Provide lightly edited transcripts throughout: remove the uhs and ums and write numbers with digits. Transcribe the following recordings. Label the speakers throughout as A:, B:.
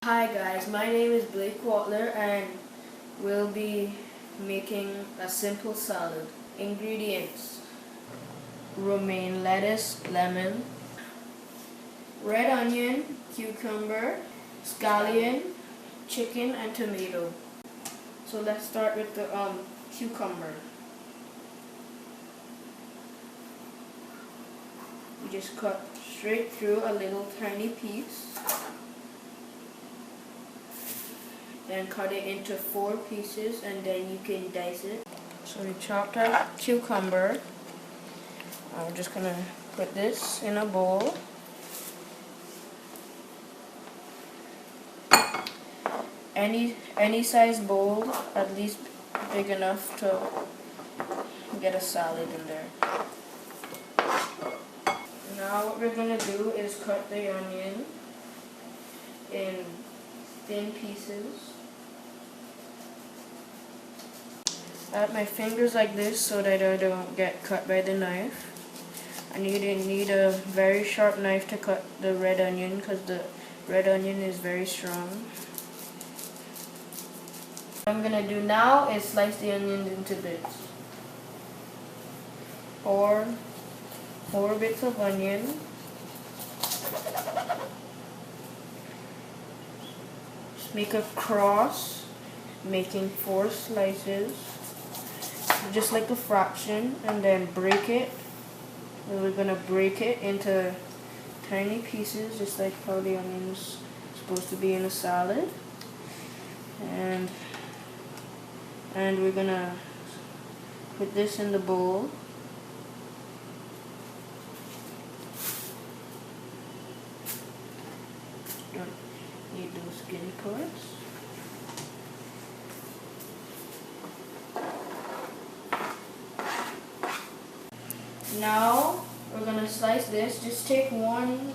A: Hi guys, my name is Blake Watler and we'll be making a simple salad. Ingredients: romaine lettuce, lemon, red onion, cucumber, scallion, chicken and tomato. So let's start with the cucumber. You just cut straight through a little tiny piece. Then cut it into 4 pieces and then you can dice it. So we chopped our cucumber. I'm just gonna put this in a bowl. Any size bowl, at least big enough to get a salad in there. Now what we're gonna do is cut the onion in thin pieces. Add my fingers like this so that I don't get cut by the knife. I need a very sharp knife to cut the red onion because the red onion is very strong. What I'm gonna do now is slice the onions into bits. Four bits of onion. Just make a cross, making 4 slices. Just like a fraction, and then break it. And we're gonna break it into tiny pieces, just like how the onion's supposed to be in a salad. And we're gonna put this in the bowl. Don't need those skinny parts. Now we're gonna slice this. Just take one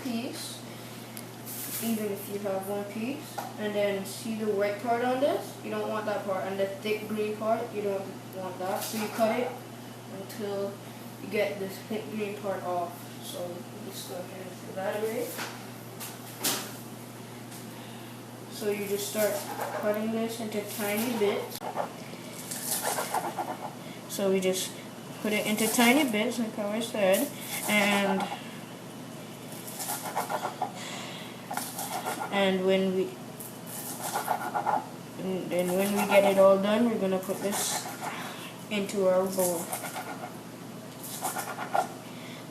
A: piece, even if you have one piece, and then see the white part on this. You don't want that part, and the thick green part, you don't want that. So you cut it until you get this thick green part off. So just go ahead and throw that away. So you just start cutting this into tiny bits. So we just put it into tiny bits, like how I said, and when we get it all done, we're gonna put this into our bowl.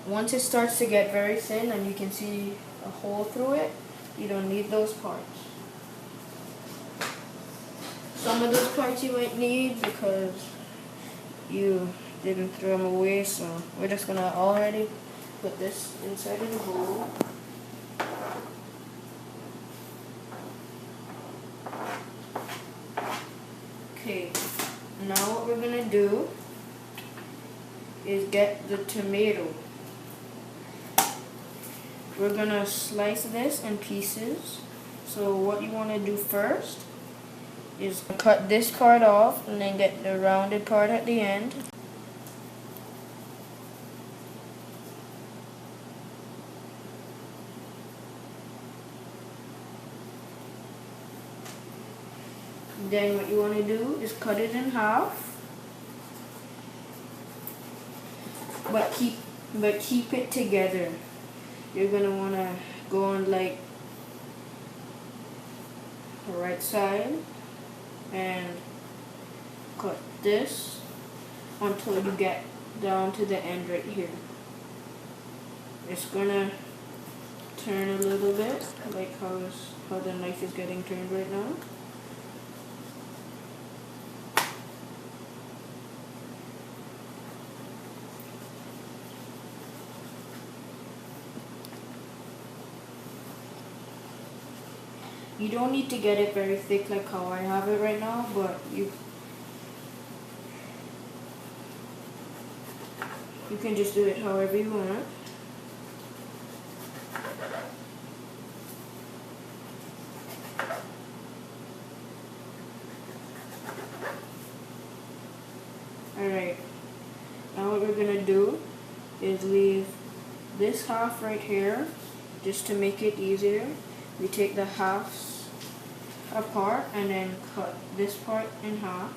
A: Once it starts to get very thin and you can see a hole through it, you don't need those parts. Some of those parts you might need because you didn't throw them away, so we're just gonna already put this inside of the bowl. Okay, now what we're gonna do is get the tomato. We're gonna slice this in pieces. So what you wanna do first is cut this part off and then get the rounded part at the end. Then what you want to do is cut it in half, but keep it together. You're gonna want to go on like the right side and cut this until you get down to the end right here. It's gonna turn a little bit, like how the knife is getting turned right now. You don't need to get it very thick like how I have it right now, but you can just do it however you want. Alright, now what we're gonna do is leave this half right here just to make it easier. we take the halves apart and then cut this part in half.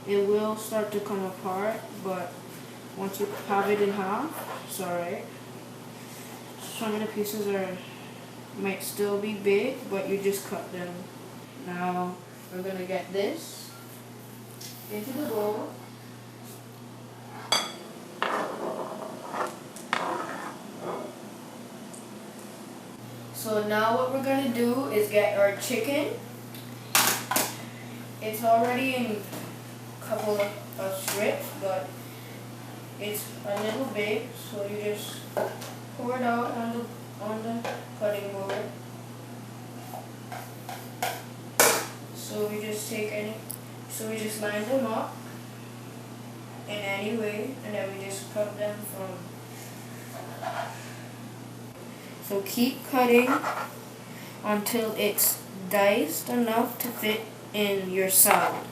A: It will start to come apart, but once you have it in half, it's alright. Some of the pieces might still be big, but you just cut them. Now we're gonna get this into the bowl. So now what we're gonna do is get our chicken. It's already in a couple of strips, but it's a little big, so you just pour it out on the cutting board. So we just line them up in any way, and then we just cut them from. So keep cutting until it's diced enough to fit in your salad.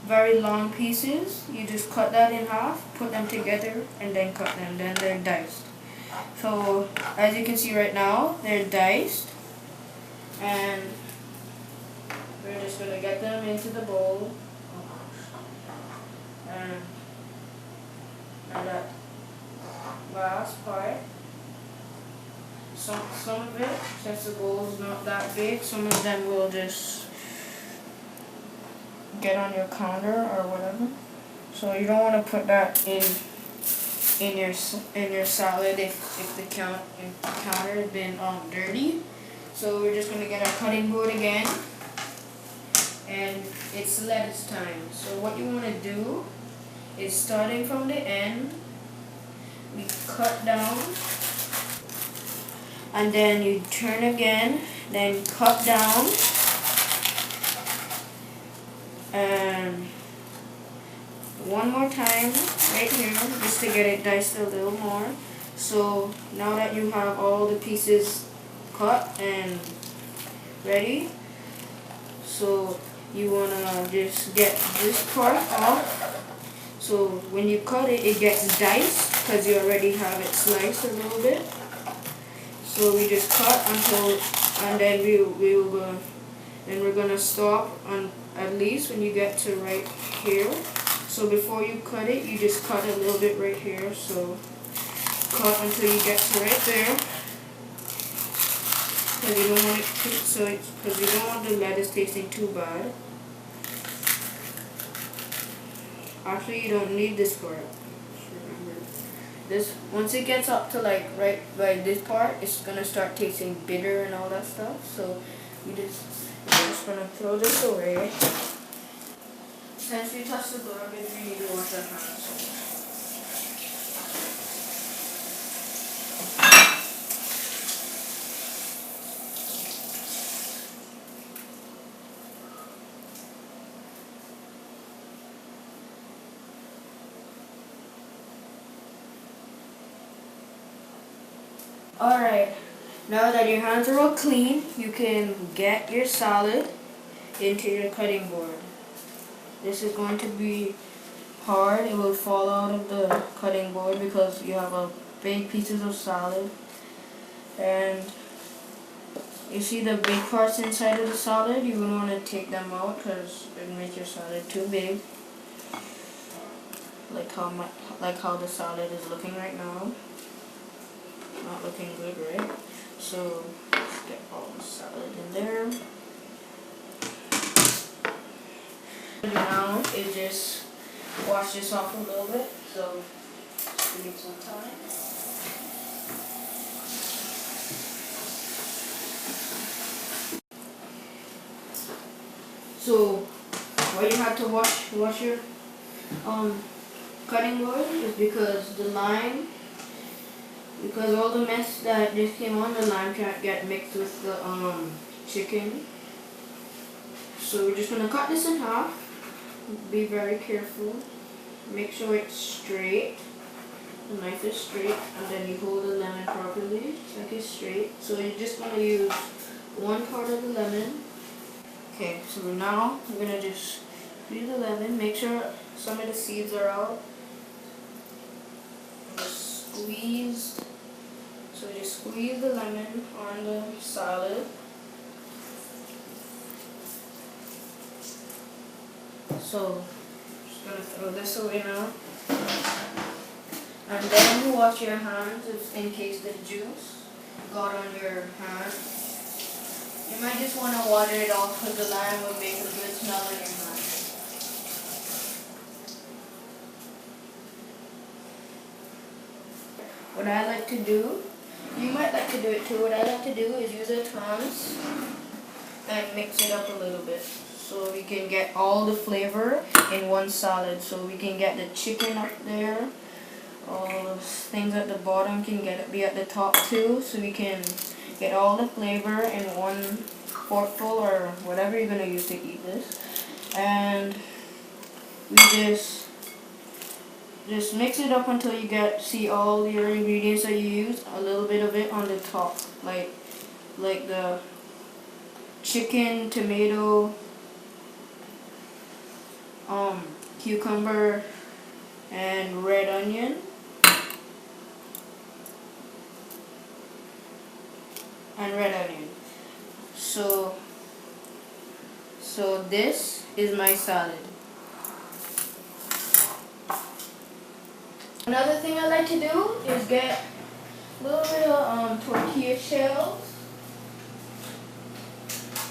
A: Very long pieces, you just cut that in half, put them together, and then cut them, then they're diced. So as you can see right now, they're diced, and we're just going to get them into the bowl. And that last part, some of it, since the bowl is not that big, some of them will just get on your counter or whatever. So you don't want to put that in your salad if the counter has been dirty. So we're just going to get our cutting board again, and it's lettuce time. So what you want to do is, starting from the end, we cut down, and then you turn again, then cut down, and one more time right here, just to get it diced a little more. So now that you have all the pieces cut and ready, so you want to just get this part off. So when you cut it, it gets diced because you already have it sliced a little bit. So we just cut until, and then we're gonna stop on at least when you get to right here. So before you cut it, you just cut a little bit right here. So cut until you get to right there, because you don't want it because you don't want the lettuce tasting too bad. Actually, you don't need this part. This, once it gets up to like right by this part, it's gonna start tasting bitter and all that stuff. So we're just gonna throw this away. Since we touched the garbage, we need to wash our hands. Alright, now that your hands are all clean, you can get your salad into your cutting board. This is going to be hard. It will fall out of the cutting board because you have a big pieces of salad. And you see the big parts inside of the salad, you wouldn't want to take them out because it would make your salad too big. Like how the salad is looking right now. Not looking good, right? So let's get all the salad in there. Now is just wash this off a little bit, so give it some time. So why you have to wash your cutting board is because all the mess that just came on, the lime can't get mixed with the chicken. So we're just gonna cut this in half. Be very careful. make sure it's straight. The knife is straight, and then you hold the lemon properly, like it's straight. So you're just gonna use one part of the lemon. Okay, so now we're gonna just squeeze the lemon. Make sure some of the seeds are out. Just squeeze. So just squeeze the lemon on the salad. So just gonna throw this away now. And then wash your hands if in case the juice got on your hand. You might just want to water it off because the lime will make a good smell in your hand. What I like to do, you might like to do it too, what I like to do is use the tongs and mix it up a little bit. So we can get all the flavor in one salad. So we can get the chicken up there. All those things at the bottom can be at the top too. So we can get all the flavor in one forkful or whatever you're going to use to eat this. And we just mix it up until you see all your ingredients that you use. A little bit of it on the top. Like the chicken, tomato, cucumber, and red onion. So this is my salad. Another thing I like to do is get a little bit of tortilla shells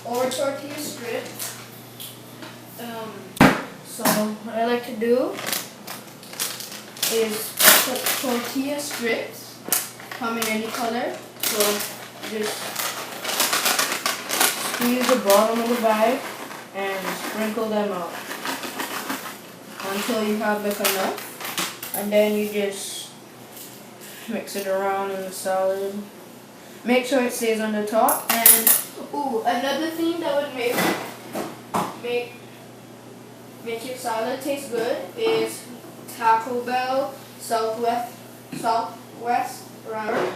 A: or tortilla strips. So what I like to do is put tortilla strips, come in any color. So just squeeze the bottom of the bag and sprinkle them out until you have enough. And then you just mix it around in the salad. Make sure it stays on the top. And another thing that would make your salad taste good is Taco Bell Southwest Ranch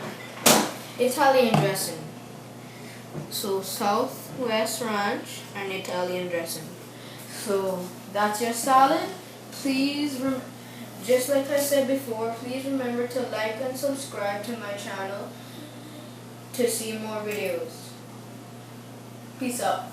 A: Italian dressing. So Southwest Ranch and Italian dressing. So that's your salad. Please, just like I said before, please remember to like and subscribe to my channel to see more videos. Peace out.